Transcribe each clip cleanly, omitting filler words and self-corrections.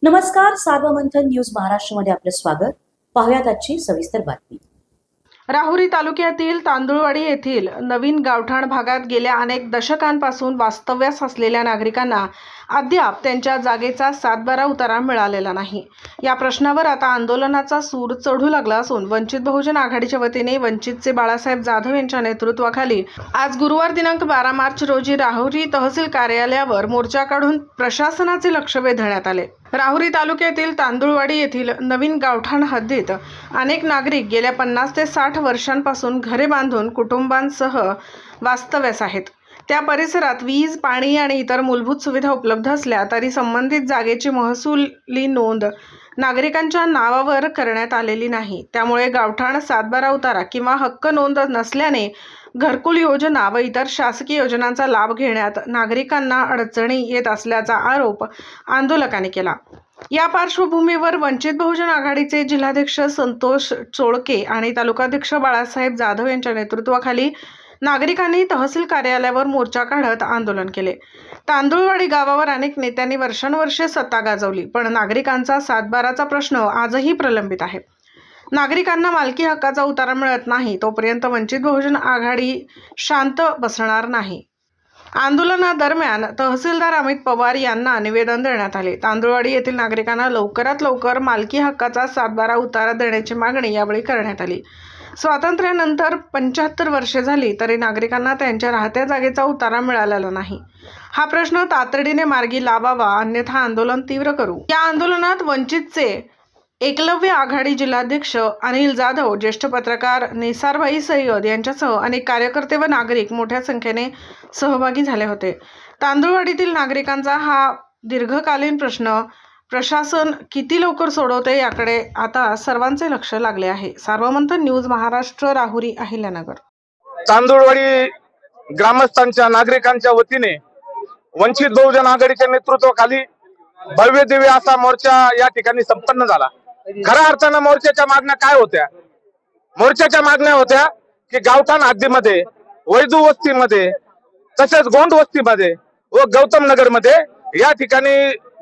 नमस्कार, सार्वमंथन न्यूज महाराष्ट्रमध्ये आपलं स्वागत. पाहुयात आजची सविस्तर बातमी. राहुरी तालुक्यातील तांदुळवाडी येथील नवीन गावठाण भागात गेल्या अनेक दशकांपासून वास्तव्यास असलेल्या नागरिकांना अद्याप त्यांच्या जागेचा सातबारा उतारा मिळालेला नाही. या प्रश्नावर आता आंदोलनाचा सूर चढू लागला असून वंचित बहुजन आघाडीच्या वतीने वंचितचे बाळासाहेब जाधव यांच्या नेतृत्वाखाली आज गुरुवार दिनांक 12 मार्च रोजी राहुरी तहसील कार्यालयावर मोर्चा काढून प्रशासनाचे लक्ष वेधण्यात आले. राहुरी तालुक्यातील तांदुळवाडी येथील नवीन गावठाण हद्दीत अनेक नागरिक गेल्या 50 ते 60 वर्षांपासून घरे बांधून कुटुंबांसह वास्तव्यास आहेत. त्या परिसरात वीज, पाणी आणि इतर मूलभूत सुविधा उपलब्ध असल्या तरी संबंधित जागेची महसुली नोंद नागरिकांच्या नावावर करण्यात आलेली नाही. त्यामुळे गावठाण सातबारा उतारा किंवा हक्क नोंद नसल्याने घरकुल योजना व इतर शासकीय योजनांचा लाभ घेण्यात नागरिकांना अडचणी येत असल्याचा आरोप आंदोलकांनी केला. या पार्श्वभूमीवर वंचित बहुजन आघाडीचे जिल्हाध्यक्ष संतोष चोळके आणि तालुकाध्यक्ष बाळासाहेब जाधव यांच्या नेतृत्वाखाली नागरिकांनी तहसील कार्यालयावर मोर्चा काढत आंदोलन केले. तांदुळवाडी गावावर अनेक नेत्यांनी वर्षानुवर्षे सत्ता गाजवली, पण नागरिकांचा सातबाराचा प्रश्न आजही प्रलंबित आहे. नागरिकांना मालकी हक्काचा उतारा मिळत नाही तोपर्यंत वंचित बहुजन आघाडी शांत बसणार नाही. आंदोलनादरम्यान तहसीलदार अमित पवार यांना निवेदन देण्यात आले. तांदुळवाडी येथील नागरिकांना लवकरात लवकर मालकी हक्काचा सातबारा उतारा देण्याची मागणी यावेळी करण्यात आली. स्वातंत्र्यानंतर 75 वर्षे झाली तरी नागरिकांना त्यांच्या राहत्या जागेचा उतारा मिळालेला नाही. हा प्रश्न तातडीने मार्गी लावावा, अन्यथा आंदोलन तीव्र करू. या आंदोलनात वंचितचे एकलव्य आघाडी जिल्हाध्यक्ष अनिल जाधव, ज्येष्ठ पत्रकार निसारभाई सय्यद यांच्यासह अनेक कार्यकर्ते व नागरिक मोठ्या संख्येने सहभागी झाले होते. तांदुळवाडीतील नागरिकांचा हा दीर्घकालीन प्रश्न प्रशासन किती लवकर सोडवते याकडे आता सर्वांचे लक्ष लागले आहे. सार्वमंथन न्यूज महाराष्ट्र, राहुरी, अहिल्यानगर. तांदुळवाडी ग्रामस्थांच्या नागरिकांच्या वतीने वंचित बहुजन आघाडीच्या नेतृत्वाखाली भव्य दिव्य असा मोर्चा या ठिकाणी संपन्न झाला. खऱ्या अर्थानं मोर्चाच्या मागण्या काय होत्या? मोर्चाच्या मागण्या होत्या की गावठाण हद्दीमध्ये, वैदू वस्तीमध्ये, तसेच गोंड वस्तीमध्ये व गौतम नगर मध्ये या ठिकाणी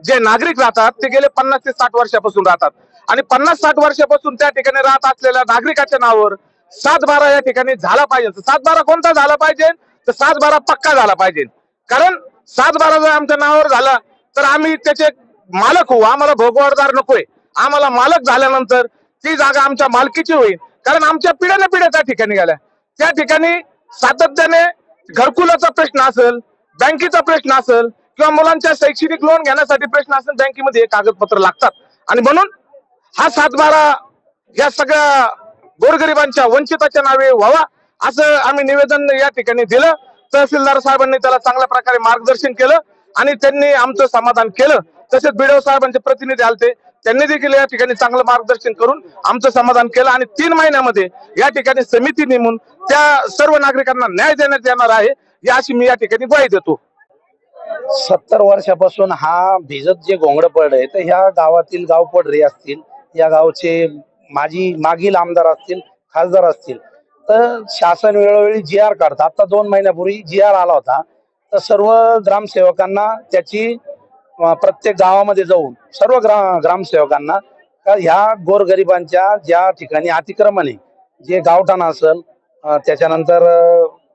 जे नागरिक राहतात ते गेले 50 ते 60 वर्षापासून राहतात आणि 50-60 वर्षापासून त्या ठिकाणी राहत असलेल्या नागरिकाच्या नावावर सातबारा या ठिकाणी झाला पाहिजे. सातबारा कोणता झाला पाहिजे? तर सातबारा पक्का झाला पाहिजे. कारण सातबारा जर आमच्या नावावर झाला तर आम्ही त्याचे मालक होऊ. आम्हाला भोगवटदार नकोय. आम्हाला मालक झाल्यानंतर ती जागा आमच्या मालकीची होईल. कारण आमच्या पिढ्याने पिढ्या त्या ठिकाणी गेल्या. त्या ठिकाणी सातत्याने घरकुलाचा प्रश्न असेल, बँकेचा प्रश्न असेल किंवा मुलांच्या शैक्षणिक लोन घेण्यासाठी प्रश्न असेल, बँकेमध्ये हे कागदपत्र लागतात. आणि म्हणून हा सातबारा या सगळ्या गोरगरिबांच्या, वंचिताच्या नावे व्हावा असं आम्ही निवेदन या ठिकाणी दिलं. तहसीलदार साहेबांनी त्याला चांगल्या प्रकारे मार्गदर्शन केलं आणि त्यांनी आमचं समाधान केलं. तसेच बीडीओ साहेबांचे प्रतिनिधी आलते, त्यांनी देखील या ठिकाणी चांगलं मार्गदर्शन करून आमचं समाधान केलं आणि 3 महिन्यामध्ये या ठिकाणी समिती नेमून त्या सर्व नागरिकांना न्याय देण्यात येणार आहे, याची मी या ठिकाणी ग्वाही देतो. 70 वर्षापासून हा भिजत जे घोंगड पडलंय, तर ह्या गावातील गावपडरे असतील, या गावचे मागील आमदार असतील, खासदार असतील, तर शासन वेळोवेळी GR काढतात. आता 2 महिन्यापूर्वी GR आला होता. तर सर्व ग्रामसेवकांना त्याची प्रत्येक गावामध्ये जाऊन सर्व ग्रामसेवकांना ह्या गोरगरिबांच्या ज्या ठिकाणी अतिक्रमण आहे, जे गावठाण असेल, त्याच्यानंतर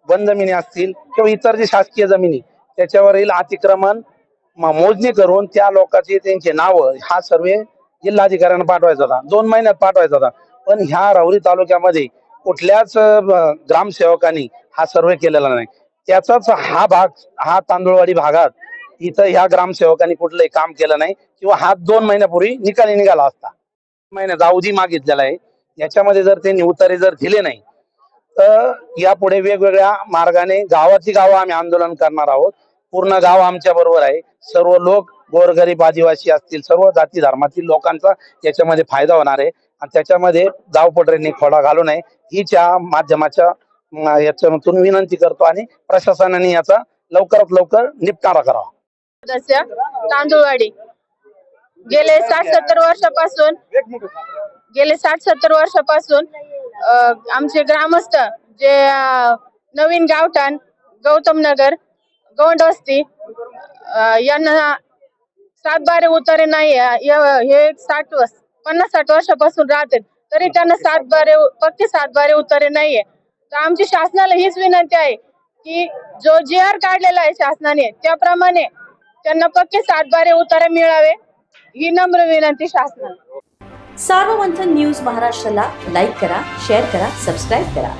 वनजमिनी असतील किंवा इतर जे शासकीय जमिनी त्याच्यावरील अतिक्रमण मोजणी करून त्या लोकांचे त्यांचे नाव हा सर्वे जिल्हाधिकाऱ्यांना पाठवायचा होता. 2 महिन्यात पाठवायचा होता. पण ह्या राहुरी तालुक्यामध्ये कुठल्याच ग्रामसेवकांनी हा सर्वे केलेला नाही. त्याचाच हा भाग, हा तांदुळवाडी भागात इथं ह्या ग्रामसेवकांनी कुठलंही काम केलं नाही किंवा हा 2 महिन्यापूर्वी निकाली निघाला असता. महिन्यात अवधी मागितलेला आहे. याच्यामध्ये जर त्यांनी उत्तरे जर दिले नाही तर यापुढे वेगवेगळ्या मार्गाने गावाची गावं आम्ही आंदोलन करणार आहोत. पूर्ण गाव आमच्या बरोबर आहे. सर्व लोक, गोरगरीब, आदिवासी असतील, सर्व जाती धर्मातील लोकांचा याच्यामध्ये फायदा होणार आहे आणि त्याच्यामध्ये गावपडऱ्यांनी खोडा घालू नये हीच्या माध्यमाच्या याच्यातून विनंती करतो आणि प्रशासनाने याचा लवकरात लवकर निपटारा करावा. तांदुळवाडी गेले 60-70 वर्षापासून आमचे ग्रामस्थ जे नवीन गावठाण, गौतम नगर, गोंड वस्ती यांना सातबारे उतारे नाही हे 50-60 वर्षापासून राहतात, तरी त्यांना पक्के सातबारे उतारे नाहीये. तर आमची शासनाला हीच विनंती आहे की जो GR काढलेला आहे शासनाने त्याप्रमाणे त्यांना पक्के सातबारे उतारे मिळावे, ही नम्र विनंती शासनाला. सार्वमंथन न्यूज महाराष्ट्राला लाईक करा, शेअर करा, सबस्क्राईब करा.